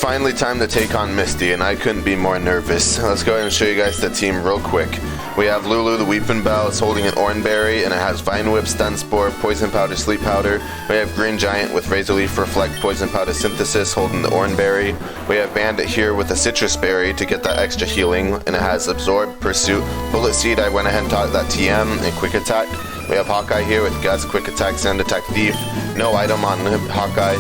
finally time to take on Misty, and I couldn't be more nervous. Let's go ahead and show you guys the team real quick. We have Lulu, the Weeping Bell, is holding an Oranberry, and it has Vine Whip, Stun Spore, Poison Powder, Sleep Powder. We have Green Giant with Razor Leaf, Reflect, Poison Powder, Synthesis, holding the Oranberry. We have Bandit here with a Citrus Berry to get that extra healing, and it has Absorb, Pursuit, Bullet Seed. I went ahead and taught that TM, and Quick Attack. We have Hawkeye here with Guts, Quick Attack, Sand Attack, Thief. No item on Hawkeye.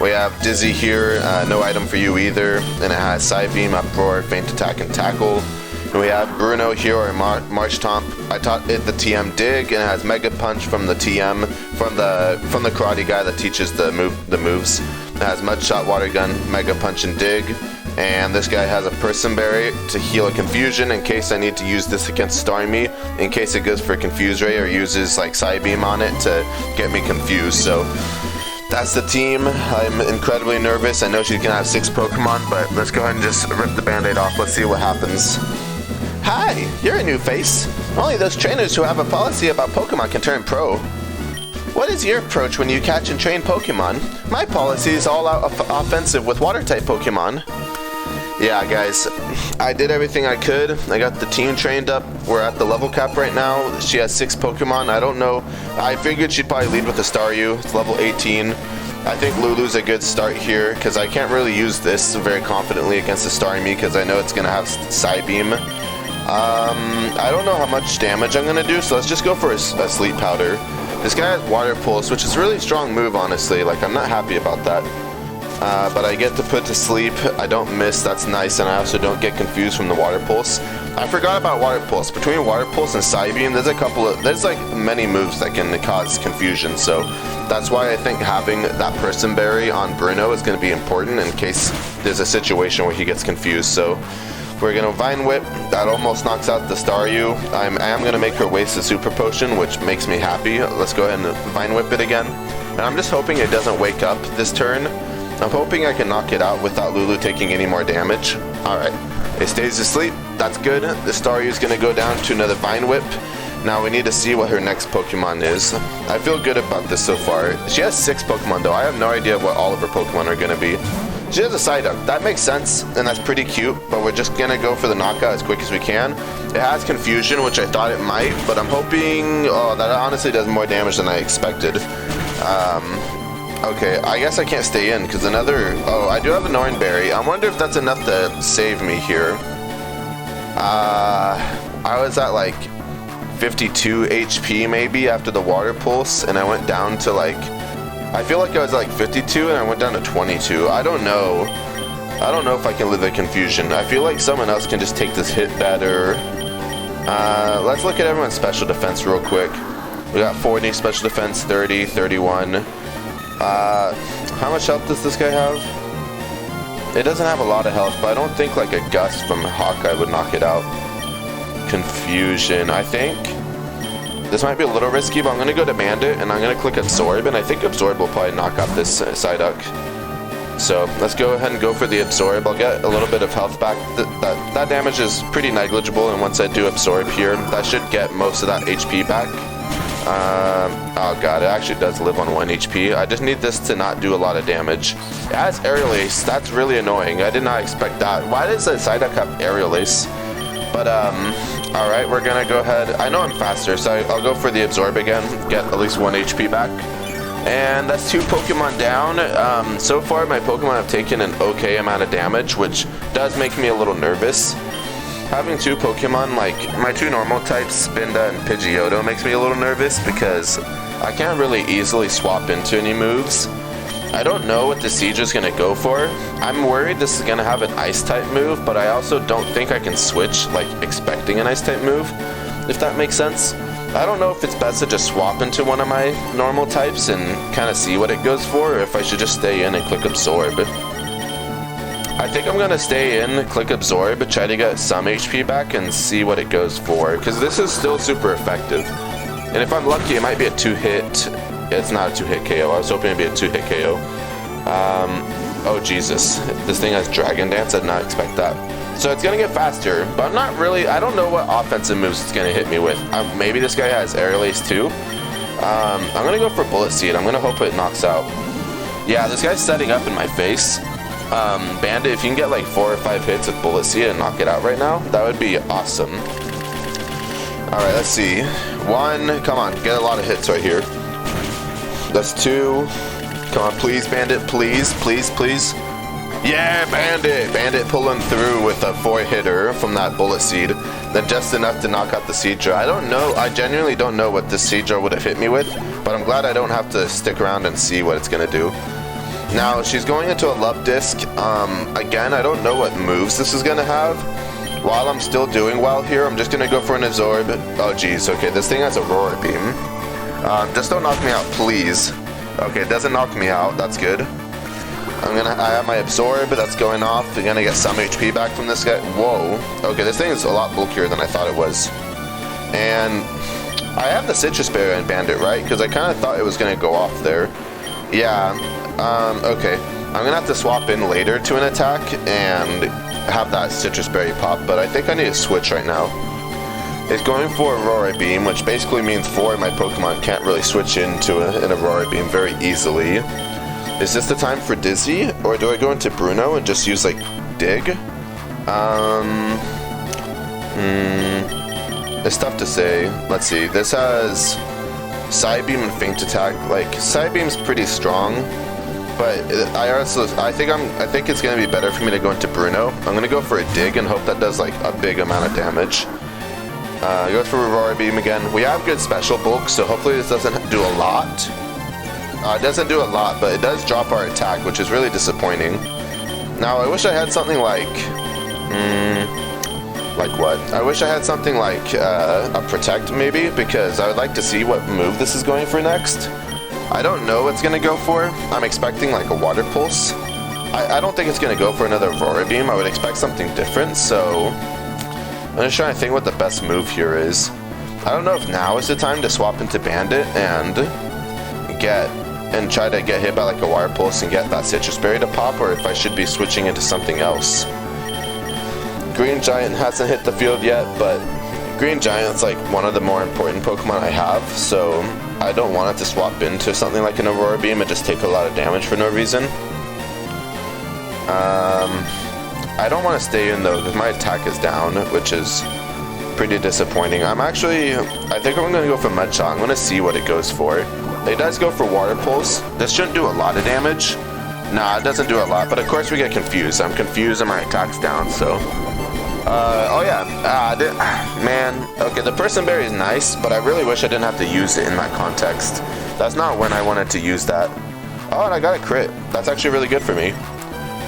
We have Dizzy here, no item for you either, and it has Psybeam, Uproar, Feint Attack, and Tackle. And we have Bruno here, or March Tomp. I taught it the TM Dig, and it has Mega Punch from the TM, from the karate guy that teaches the moves. It has Mud Shot, Water Gun, Mega Punch, and Dig. And this guy has a Person Berry to heal a Confusion in case I need to use this against Starmie, in case it goes for Confuse Ray or uses like Psybeam on it to get me confused. So that's the team. I'm incredibly nervous. I know she's gonna have 6 Pokemon, but let's go ahead and just rip the band-aid off. Let's see what happens. Hi, you're a new face. Only those trainers who have a policy about Pokemon can turn pro. What is your approach when you catch and train Pokemon? My policy is all out offensive with water-type Pokemon. Yeah, guys, I did everything I could. I got the team trained up. We're at the level cap right now. She has 6 Pokemon. I don't know. I figured she'd probably lead with a Staryu. It's level 18. I think Lulu's a good start here because I can't really use this very confidently against the Starmie because I know it's going to have Psybeam. I don't know how much damage I'm going to do, so let's just go for a Sleep Powder. This guy has Water Pulse, which is a really strong move, honestly. Like, I'm not happy about that. But I get to put to sleep. I don't miss. That's nice, and I also don't get confused from the Water Pulse. I forgot about Water Pulse. Between Water Pulse and Psybeam, there's like many moves that can cause confusion. So that's why I think having that Person Berry on Bruno is going to be important in case there's a situation where he gets confused. So we're going to Vine Whip. That almost knocks out the Staryu. I am going to make her waste the Super Potion, which makes me happy. Let's go ahead and Vine Whip it again. And I'm just hoping it doesn't wake up this turn. I'm hoping I can knock it out without Lulu taking any more damage. Alright, it stays asleep. That's good. The Staryu is going to go down to another Vine Whip. Now we need to see what her next Pokemon is. I feel good about this so far. She has 6 Pokemon though. I have no idea what all of her Pokemon are going to be. She has a Psyduck. That makes sense, and that's pretty cute, but we're just going to go for the knockout as quick as we can. It has Confusion, which I thought it might, but I'm hoping... Oh, that honestly does more damage than I expected. Okay, I guess I can't stay in because another... Oh, I do have an Oranberry. I wonder if that's enough to save me here. I was at like 52 HP maybe after the Water Pulse, and I went down to like... I feel like I was like 52 and I went down to 22. I don't know. I don't know if I can live the Confusion. I feel like someone else can just take this hit better. Let's look at everyone's special defense real quick. We got 40 special defense, 30, 31. How much health does this guy have? It doesn't have a lot of health, but I don't think like a Gust from Hawkeye would knock it out. Confusion, I think. This might be a little risky, but I'm going to go to Bandit, and I'm going to click Absorb, and I think Absorb will probably knock out this Psyduck. So let's go ahead and go for the Absorb. I'll get a little bit of health back. That damage is pretty negligible, and once I do Absorb here, that should get most of that HP back. Oh god, it actually does live on 1 HP. I just need this to not do a lot of damage. It has Aerial Ace. That's really annoying. I did not expect that. Why does the Psyduck have Aerial Ace? But, alright, we're gonna go ahead. I know I'm faster, so I'll go for the Absorb again. Get at least 1 HP back. And that's 2 Pokemon down. So far, my Pokemon have taken an okay amount of damage, which does make me a little nervous. Having 2 Pokemon, like my 2 normal types, Spinda and Pidgeotto, makes me a little nervous because I can't really easily swap into any moves. I don't know what the Seadra is going to go for. I'm worried this is going to have an Ice-type move, but I also don't think I can switch, like, expecting an Ice-type move, if that makes sense. I don't know if it's best to just swap into one of my normal types and kind of see what it goes for, or if I should just stay in and click Absorb. I think I'm going to stay in, click Absorb, try to get some HP back and see what it goes for, because this is still super effective. And if I'm lucky, it might be a 2-hit. It's not a 2-hit KO. I was hoping it'd be a 2-hit KO. Oh, Jesus. This thing has Dragon Dance. I did not expect that. So it's going to get faster, but I'm not really... I don't know what offensive moves it's going to hit me with. Maybe this guy has Aerial Ace too. I'm going to go for Bullet Seed. I'm going to hope it knocks out. Yeah, this guy's setting up in my face. Bandit, if you can get like 4 or 5 hits with Bullet Seed and knock it out right now, that would be awesome. Alright, let's see. 1, come on, get a lot of hits right here. That's 2. Come on, please, Bandit, please, please, please. Yeah, Bandit! Bandit pulling through with a 4-hitter from that Bullet Seed. Then just enough to knock out the Seadra. I don't know, I genuinely don't know what this Seadra would have hit me with, but I'm glad I don't have to stick around and see what it's gonna do. Now, she's going into a Love Disc. Again, I don't know what moves this is gonna have. While I'm still doing well here, I'm just gonna go for an Absorb. Oh, geez, okay, this thing has a Aurora Beam. Just don't knock me out, please. Okay, it doesn't knock me out, that's good. I have my Absorb, that's going off. I'm gonna get some HP back from this guy. Whoa. Okay, this thing is a lot bulkier than I thought it was. And I have the Citrus Berry on Bandit, right? Because I kind of thought it was gonna go off there. Yeah, okay. I'm gonna have to swap in later to an attack and have that Citrus Berry pop, but I think I need to switch right now. It's going for Aurora Beam, which basically means 4 of my Pokemon can't really switch into an Aurora Beam very easily. Is this the time for Dizzy, or do I go into Bruno and just use, like, Dig? It's tough to say. Let's see. This has Psybeam and Feint Attack. Like, Psybeam's pretty strong, but I think it's gonna be better for me to go into Bruno. I'm gonna go for a Dig and hope that does, like, a big amount of damage. Go for Aurora Beam again. We have good special bulk, so hopefully this doesn't do a lot. It doesn't do a lot, but it does drop our attack, which is really disappointing. Now, I wish I had something like... like what? I wish I had something like a Protect, maybe, because I would like to see what move this is going for next. I don't know what it's going to go for. I'm expecting like a Water Pulse. I don't think it's going to go for another Aurora Beam. I would expect something different, so... I'm just trying to think what the best move here is. I don't know if now is the time to swap into Bandit and try to get hit by like a Water Pulse and get that Citrus Berry to pop, or if I should be switching into something else. Green Giant hasn't hit the field yet, but Green Giant's like one of the more important Pokemon I have, so I don't want it to swap into something like an Aurora Beam and just take a lot of damage for no reason. I don't want to stay in though, because my attack is down, which is pretty disappointing. I think I'm going to go for Mud Shot. I'm going to see what it goes for. It does go for Water Pulse. This shouldn't do a lot of damage. Nah, it doesn't do a lot, but of course we get confused. I'm confused and my attack's down, so... oh yeah, man, okay, the Person Berry is nice, but I really wish I didn't have to use it in that context. That's not when I wanted to use that. Oh, and I got a crit. That's actually really good for me.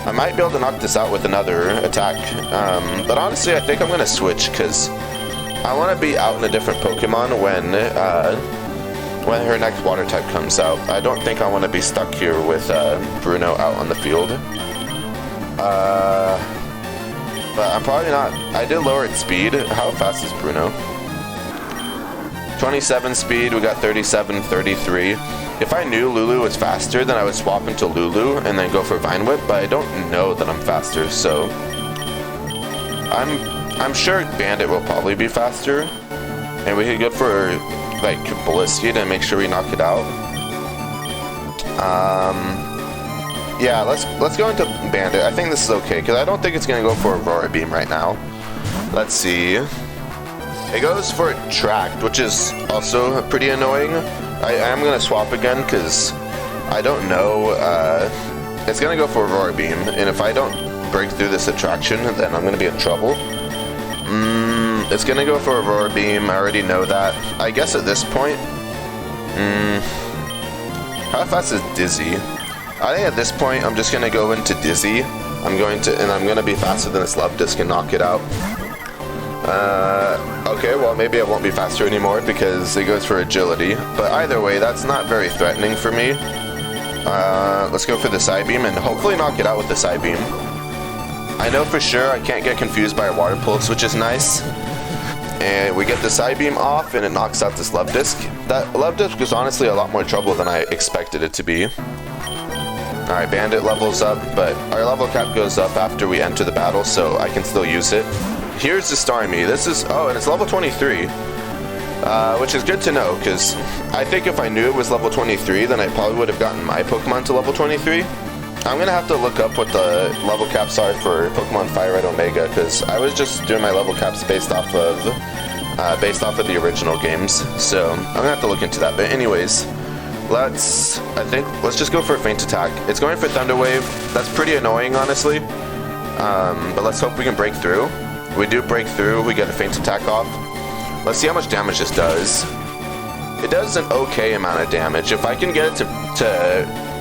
I might be able to knock this out with another attack, but honestly, I think I'm going to switch, because I want to be out in a different Pokemon when her next Water type comes out. I don't think I want to be stuck here with Bruno out on the field. But I'm probably not. I did lower its speed. How fast is Bruno? 27 speed, we got 37, 33. If I knew Lulu was faster, then I would swap into Lulu and then go for Vine Whip, but I don't know that I'm faster, so... I'm sure Bandit will probably be faster, and we could go for, like, Bullet Seed and make sure we knock it out. Yeah, let's go into Bandit. I think this is okay, because I don't think it's going to go for Aurora Beam right now. Let's see. It goes for Tract, which is also pretty annoying. I am going to swap again, because I don't know. It's going to go for Aurora Beam, and if I don't break through this attraction, then I'm going to be in trouble. It's going to go for Aurora Beam. I already know that. I guess at this point... how fast is Dizzy? I think at this point, I'm just going to go into Dizzy. I'm going to be faster than this Love Disc and knock it out. Okay, well, maybe I won't be faster anymore because it goes for Agility. But either way, that's not very threatening for me. Let's go for the Psybeam and hopefully knock it out with the Psybeam. I know for sure I can't get confused by a Water Pulse, which is nice. And we get the Psybeam off and it knocks out this Love Disc. That Love Disc was honestly a lot more trouble than I expected it to be. Alright, Bandit levels up, but our level cap goes up after we enter the battle, so I can still use it. Here's the Starmie. This is... oh, and it's level 23. Which is good to know, because I think if I knew it was level 23, then I probably would have gotten my Pokemon to level 23. I'm gonna have to look up what the level caps are for Pokemon FireRed Omega, because I was just doing my level caps based off of the original games. So I'm gonna have to look into that. But anyways, let's just go for a feint attack. It's going for Thunder Wave. That's pretty annoying, honestly. But let's hope we can break through. We do break through. We get a feint attack off. Let's see how much damage this does. It does an okay amount of damage. If I can get it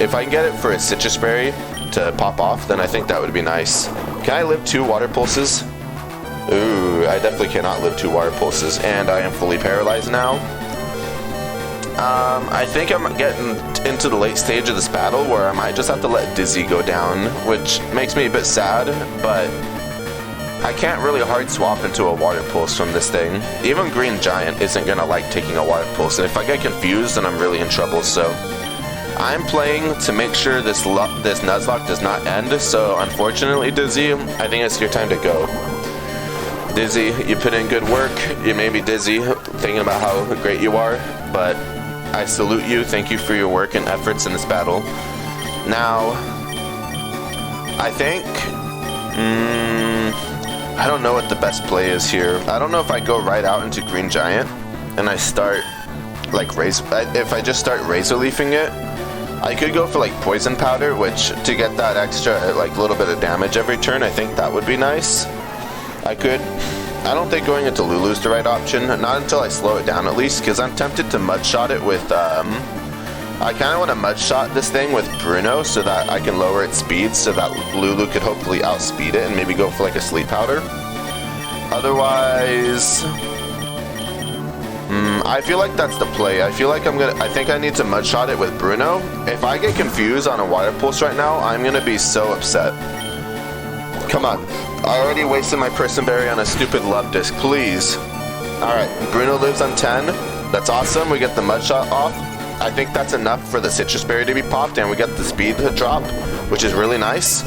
if I can get it for a Citrus Berry to pop off, then I think that would be nice. Can I live 2 Water Pulses? Ooh, I definitely cannot live 2 Water Pulses, and I am fully paralyzed now. I think I'm getting into the late stage of this battle where I might just have to let Dizzy go down, which makes me a bit sad, but I can't really hard swap into a Water Pulse from this thing. Even Green Giant isn't gonna like taking a Water Pulse, and if I get confused, then I'm really in trouble. So I'm playing to make sure this Nuzlocke does not end. So unfortunately, Dizzy, I think it's your time to go. Dizzy, you put in good work. You may be dizzy thinking about how great you are, but I salute you. Thank you for your work and efforts in this battle. Now, I think I don't know what the best play is here. I don't know if I go right out into Green Giant and I start like if I just start Razor Leafing it. I could go for like Poison Powder, which to get that extra like little bit of damage every turn, I think that would be nice. I don't think going into Lulu's the right option, not until I slow it down at least, because I'm tempted to Mudshot it with I kind of want to Mudshot this thing with Bruno so that I can lower its speed so that Lulu could hopefully outspeed it and maybe go for like a Sleep Powder. Otherwise, I feel like that's the play. I think I need to Mudshot it with Bruno. If I get confused on a Water Pulse right now, I'm gonna be so upset. Come on. I already wasted my Person Berry on a stupid Love Disc, please. Alright, Bruno lives on 10. That's awesome. We get the Mudshot off. I think that's enough for the Citrus Berry to be popped, and we get the speed to drop, which is really nice.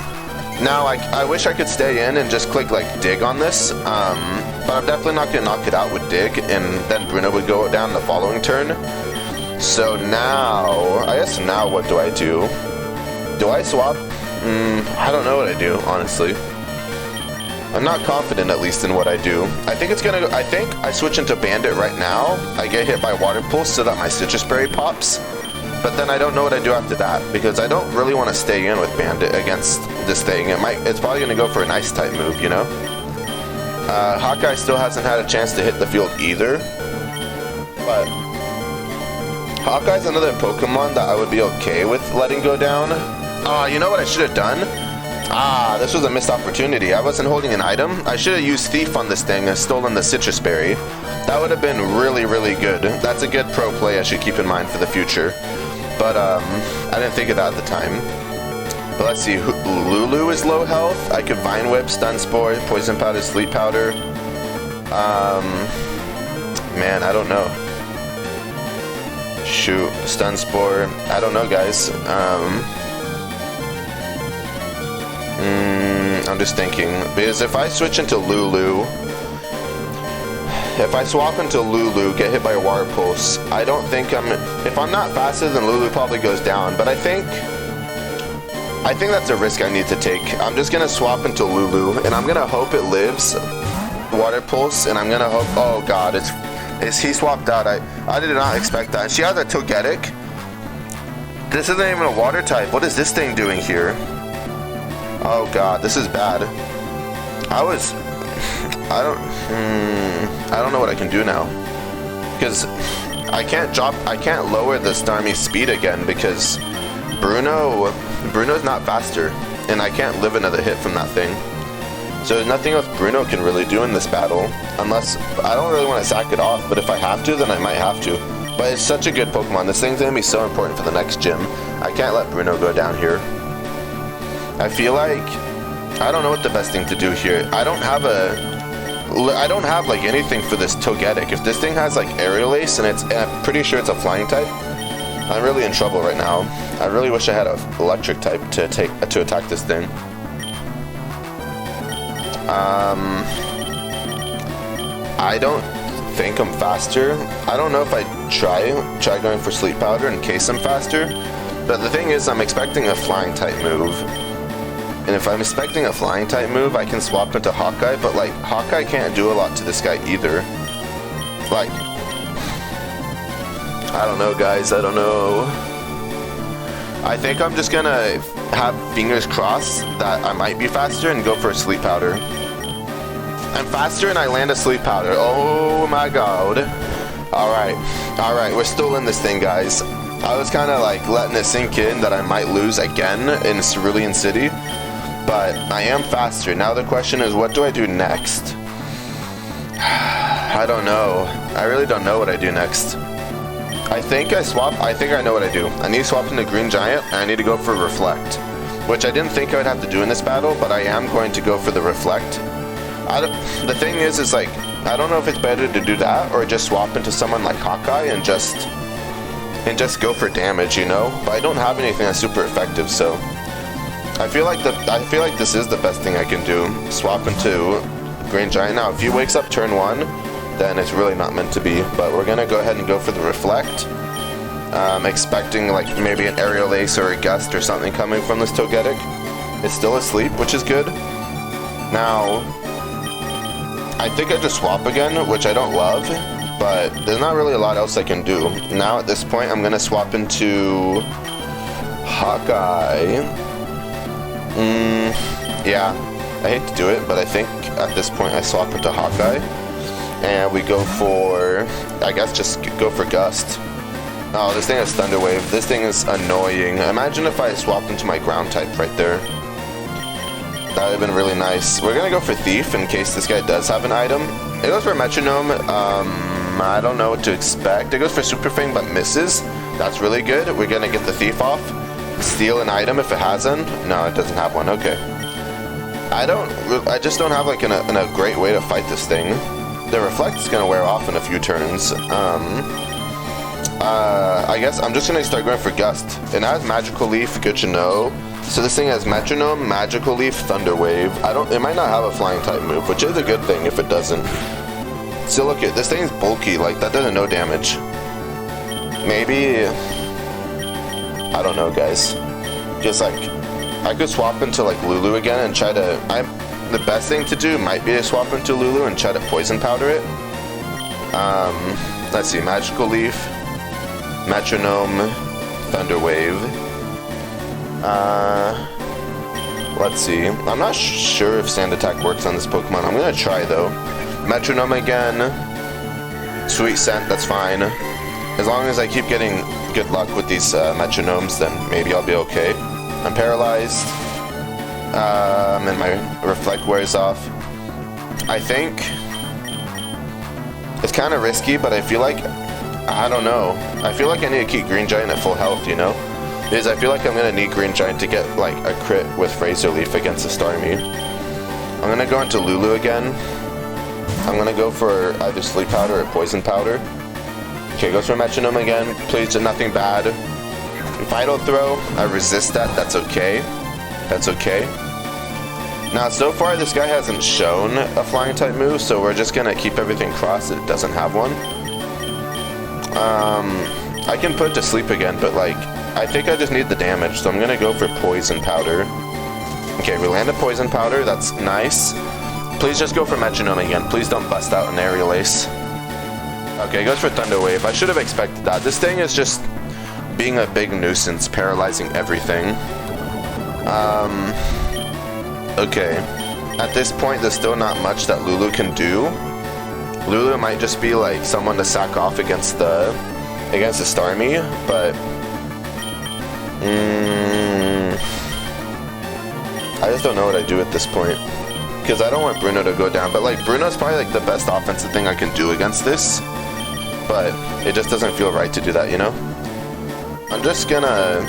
Now, I wish I could stay in and just click, like, Dig on this, but I'm definitely not going to knock it out with Dig, and then Bruno would go down the following turn. So now, I guess now what do I do? Do I swap? I don't know what I do, honestly. I'm not confident, at least, in what I do. I think I switch into Bandit right now. I get hit by Water Pulse so that my Citrus Berry pops. But then I don't know what I do after that, because I don't really want to stay in with Bandit against this thing. It's probably going to go for an Ice type move, you know? Hawkeye still hasn't had a chance to hit the field either. But Hawkeye's another Pokemon that I would be okay with letting go down. You know what I should have done? This was a missed opportunity. I wasn't holding an item. I should have used Thief on this thing and stolen the Citrus Berry. That would have been really, really good. That's a good pro play I should keep in mind for the future. But, I didn't think of that at the time. But let's see. Lulu is low health. I could Vine Whip, Stun Spore, Poison Powder, Sleep Powder. Man, I don't know. Shoot. Stun Spore. I don't know, guys. I'm just thinking, because if I switch into Lulu, if I swap into Lulu, get hit by a Water Pulse, I don't think if I'm not faster, then Lulu probably goes down, but I think that's a risk I need to take. I'm just gonna swap into Lulu, and I'm gonna hope it lives Water Pulse, and I'm gonna hope, oh god, he swapped out. I did not expect that. She has a Togetic. This isn't even a Water type. What is this thing doing here? Oh god, this is bad. I don't know what I can do now. Because I can't lower the Starmie's speed again because Bruno's not faster, and I can't live another hit from that thing. So there's nothing else Bruno can really do in this battle, unless I don't really want to sack it off, but if I have to, then I might have to. But it's such a good Pokemon. This thing's gonna be so important for the next gym. I can't let Bruno go down here. I feel like I don't know what the best thing to do here. I don't have like anything for this Togetic. If this thing has like Aerial Ace and I'm pretty sure it's a flying type, I'm really in trouble right now. I really wish I had an electric type to attack this thing. I don't think I'm faster. I don't know if I try going for Sleep Powder in case I'm faster. But the thing is, I'm expecting a flying type move. And if I'm expecting a flying type move, I can swap into Hawkeye, but like, Hawkeye can't do a lot to this guy either. Like, I don't know, guys, I don't know. I think I'm just gonna have fingers crossed that I might be faster and go for a sleep powder. I'm faster and I land a sleep powder. Oh my god. Alright, we're still in this thing, guys. I was kind of like letting it sink in that I might lose again in Cerulean City, but I am faster. Now the question is, what do I do next? I don't know. I really don't know what I do next. I think I know what I do. I need to swap into Green Giant, and I need to go for Reflect, which I didn't think I would have to do in this battle, but I am going to go for the Reflect. The thing is like, I don't know if it's better to do that or just swap into someone like Hawkeye and just go for damage, you know? But I don't have anything that's super effective, so I feel like this is the best thing I can do. Swap into Green Giant. Now, if he wakes up turn 1, then it's really not meant to be. But we're gonna go ahead and go for the Reflect. Expecting like maybe an Aerial Ace or a Gust or something coming from this Togetic. It's still asleep, which is good. Now, I think I just swap again, which I don't love, but there's not really a lot else I can do. Now at this point, I'm gonna swap into Hawkeye. Yeah, I hate to do it, but I think at this point I swap into Hawkeye, and we go for, I guess, just go for Gust. Oh, this thing has Thunder Wave. This thing is annoying. Imagine if I swapped into my ground type right there. That would have been really nice. We're gonna go for Thief in case this guy does have an item. It goes for Metronome. I don't know what to expect. It goes for Super Fang but misses. That's really good. We're gonna get the Thief off. Steal an item if it has one. No, it doesn't have one. Okay. I just don't have like a great way to fight this thing. The Reflect is gonna wear off in a few turns. I guess I'm just gonna start going for Gust. It has Magical Leaf, good to know. So this thing has Metronome, Magical Leaf, Thunder Wave. It might not have a flying type move, which is a good thing if it doesn't. So look at this thing's bulky, like that does no damage. Maybe, I don't know, guys. Just like, I could swap into like Lulu again and try to, the best thing to do might be to swap into Lulu and try to Poison Powder it. Let's see, Magical Leaf, Metronome, Thunder Wave. Let's see. I'm not sure if Sand Attack works on this Pokemon. I'm gonna try though. Metronome again. Sweet Scent, that's fine. As long as I keep getting good luck with these Metronomes, then maybe I'll be okay. I'm paralyzed. And my Reflect wears off. I think it's kind of risky, but I feel like, I don't know. I feel like I need to keep Green Giant at full health, you know? Because I feel like I'm going to need Green Giant to get like a crit with Razor Leaf against the Starmie. I'm going to go into Lulu again. I'm going to go for either Sleep Powder or Poison Powder. Okay, goes for Metronome again. Please do nothing bad. Vital Throw, I resist that. That's okay. That's okay. Now, so far, this guy hasn't shown a Flying type move, so we're just going to keep everything crossed that it doesn't have one. I can put it to sleep again, but like, I think I just need the damage, so I'm gonna go for Poison Powder. Okay, we land a Poison Powder, that's nice. Please just go for Metronome again. Please don't bust out an Aerial Ace. Okay, it goes for Thunder Wave. I should have expected that. This thing is just being a big nuisance, paralyzing everything. Okay. At this point, there's still not much that Lulu can do. Lulu might just be like someone to sack off against the Starmie, but I just don't know what I do at this point, because I don't want Bruno to go down, but like Bruno's probably like the best offensive thing I can do against this, but it just doesn't feel right to do that, you know? I'm just gonna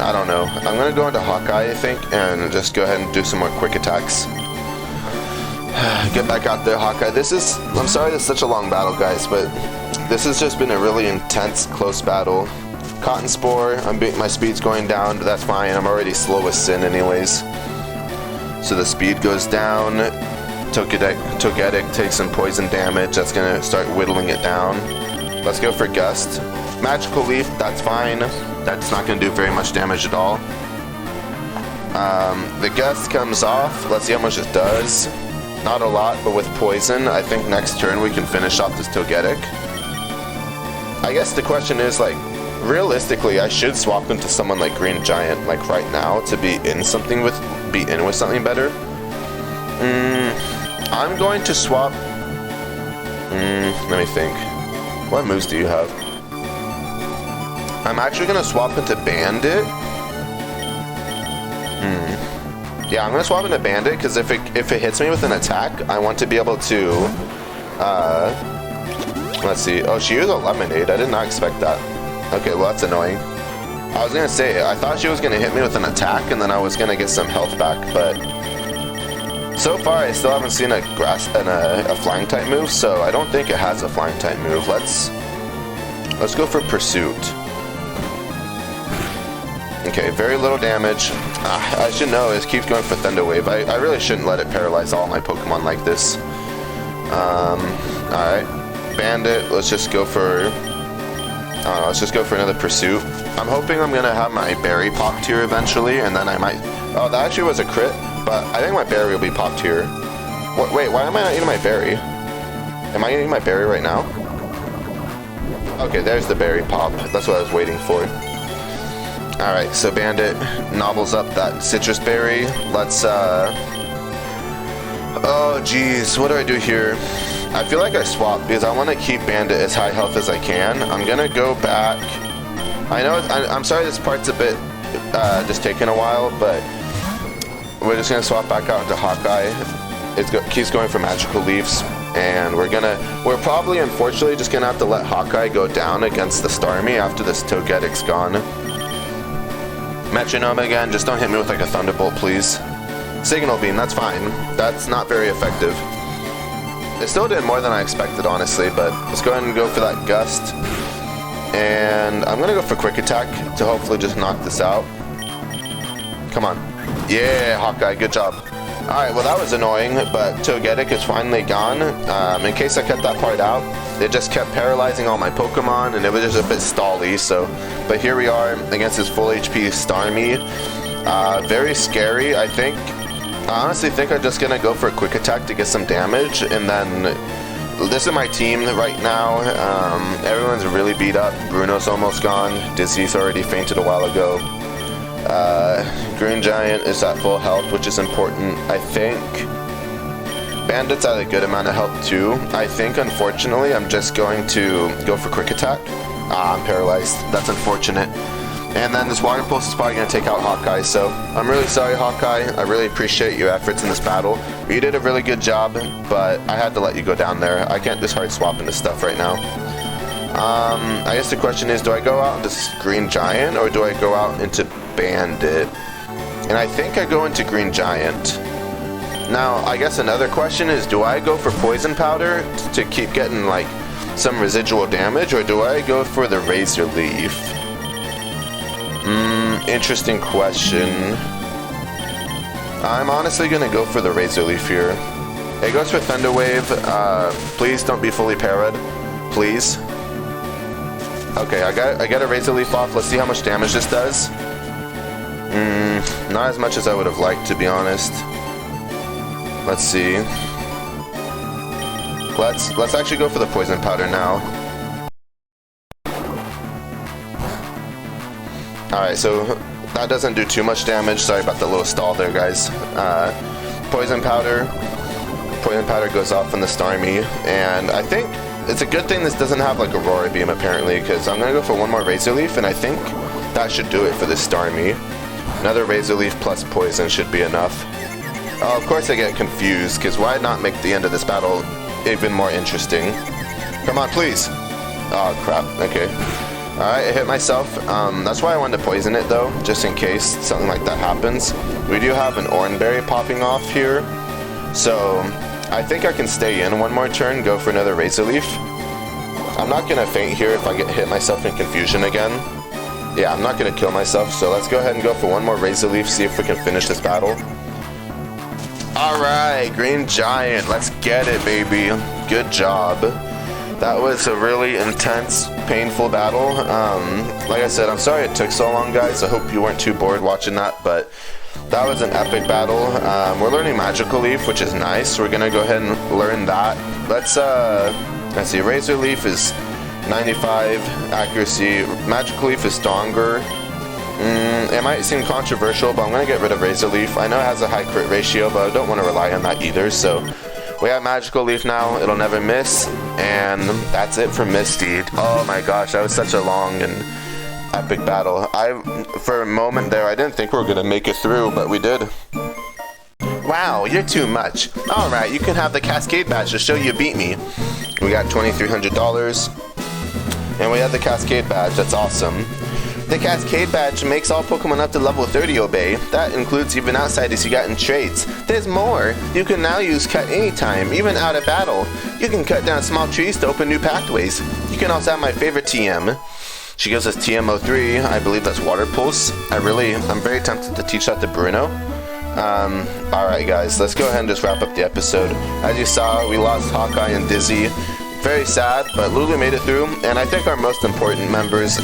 I don't know. I'm gonna go into Hawkeye, I think, and just go ahead and do some more quick attacks. Get back out there, Hawkeye. I'm sorry this is such a long battle, guys, but this has just been a really intense, close battle. Cotton Spore, my speed's going down, but that's fine. I'm already slow as sin anyways. So the speed goes down. Togetic takes some poison damage. That's gonna start whittling it down. Let's go for Gust. Magical Leaf, that's fine. That's not going to do very much damage at all. The Gust comes off. Let's see how much it does. Not a lot, but with Poison, I think next turn we can finish off this Togetic. I guess the question is, like, realistically, I should swap into someone like Green Giant, like right now, to be in with something better. I'm going to swap. Let me think. What moves do you have? I'm actually going to swap into Bandit. Yeah, I'm going to swap into Bandit, because if it hits me with an attack, I want to be able to... let's see. Oh, she used a Lemonade. I did not expect that. Okay, well, that's annoying. I was going to say, I thought she was going to hit me with an attack, and then I was going to get some health back, but... So far, I still haven't seen a flying type move, so I don't think it has a flying type move. Let's go for Pursuit. Okay, very little damage. I should know, it keeps going for Thunder Wave. I really shouldn't let it paralyze all my Pokemon like this. Alright. Bandit, let's just go for... let's just go for another Pursuit. I'm hoping I'm gonna have my Berry popped here eventually, and then I might... Oh, that actually was a crit, but I think my Berry will be popped here. Wait, why am I not eating my Berry? Am I eating my Berry right now? Okay, there's the Berry pop. That's what I was waiting for. Alright, so Bandit nobbles up that Citrus Berry. Let's, oh, geez, what do I do here? I feel like I swap because I want to keep Bandit as high health as I can. I'm going to go back. I know, I'm sorry this part's a bit, just taking a while, but we're just going to swap back out into Hawkeye. It keeps going for Magical Leaves, and we're probably, unfortunately, just going to have to let Hawkeye go down against the Starmie after this Togetic's gone. Metronome again, just don't hit me with like a Thunderbolt, please. Signal Beam, that's fine. That's not very effective. It still did more than I expected, honestly, but let's go ahead and go for that Gust. And I'm going to go for Quick Attack to hopefully just knock this out. Come on. Yeah, Hawkeye, good job. Alright, well that was annoying, but Togetic is finally gone. In case I cut that part out, it just kept paralyzing all my Pokemon, and it was just a bit stally, so... But here we are, against his full HP Starmie. Very scary, I think. I honestly think I'm just gonna go for a Quick Attack to get some damage, and then... This is my team right now. Everyone's really beat up. Bruno's almost gone. Dizzy's already fainted a while ago. Green Giant is at full health, which is important, I think. Bandit's at a good amount of health too. I think, unfortunately, I'm just going to go for Quick Attack. I'm paralyzed. That's unfortunate. And then this Water Pulse is probably going to take out Hawkeye, so I'm really sorry, Hawkeye. I really appreciate your efforts in this battle. You did a really good job, but I had to let you go down there. I can't just hard swap into stuff right now. I guess the question is, do I go out into Green Giant, or do I go out into Bandit? And I think I go into Green Giant. Now, I guess another question is, do I go for Poison Powder to keep getting, like, some residual damage, or do I go for the Razor Leaf? Interesting question. I'm honestly going to go for the Razor Leaf here. It goes for Thunder Wave. Please don't be fully parried. Please. Okay, I got a Razor Leaf off. Let's see how much damage this does. Not as much as I would have liked, to be honest. Let's see. Let's actually go for the Poison Powder now. Alright, so that doesn't do too much damage. Sorry about the little stall there, guys. Poison Powder goes off on the Starmie, and I think it's a good thing this doesn't have like Aurora Beam apparently, because I'm gonna go for one more Razor Leaf, and I think that should do it for this Starmie. Another Razor Leaf plus Poison should be enough. Oh, of course I get confused, because why not make the end of this battle even more interesting? Come on, please. Oh crap. Okay. Alright, I hit myself. That's why I wanted to poison it though, just in case something like that happens. We do have an Oranberry popping off here, so I think I can stay in one more turn, go for another Razor Leaf. I'm not gonna faint here if I get hit myself in confusion again. Yeah, I'm not gonna kill myself, so let's go ahead and go for one more Razor Leaf, see if we can finish this battle. Alright, Green Giant, let's get it, baby. Good job. That was a really intense, painful battle. Like I said, I'm sorry it took so long, guys. I hope you weren't too bored watching that, but that was an epic battle. We're learning Magical Leaf, which is nice. We're gonna go ahead and learn that. Let's see. Razor Leaf is 95 accuracy. Magical Leaf is stronger. It might seem controversial, but I'm gonna get rid of Razor Leaf. I know it has a high crit ratio, but I don't want to rely on that either. So we have Magical Leaf now. It'll never miss, and that's it for Misty. Oh my gosh, that was such a long and epic battle. For a moment there, I didn't think we were gonna make it through, but we did. Wow, you're too much. All right, you can have the Cascade Badge to show you beat me. We got $2,300, and we have the Cascade Badge. That's awesome. The Cascade Badge makes all Pokemon up to level 30 obey. That includes even outsiders you got in trades. There's more. You can now use Cut anytime, even out of battle. You can cut down small trees to open new pathways. You can also have my favorite TM. She gives us TM03. I believe that's Water Pulse. I'm very tempted to teach that to Bruno. Alright guys, let's go ahead and just wrap up the episode. As you saw, we lost Hawkeye and Dizzy. Very sad, but Lulu made it through, and I think our most important members,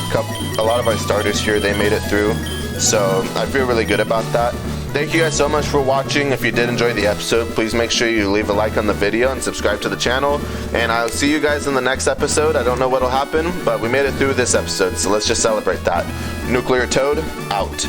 a lot of our starters here, they made it through, so I feel really good about that. Thank you guys so much for watching. If you did enjoy the episode, please make sure you leave a like on the video and subscribe to the channel, and I'll see you guys in the next episode. I don't know what'll happen, but we made it through this episode, so let's just celebrate that. NuclearToad, out.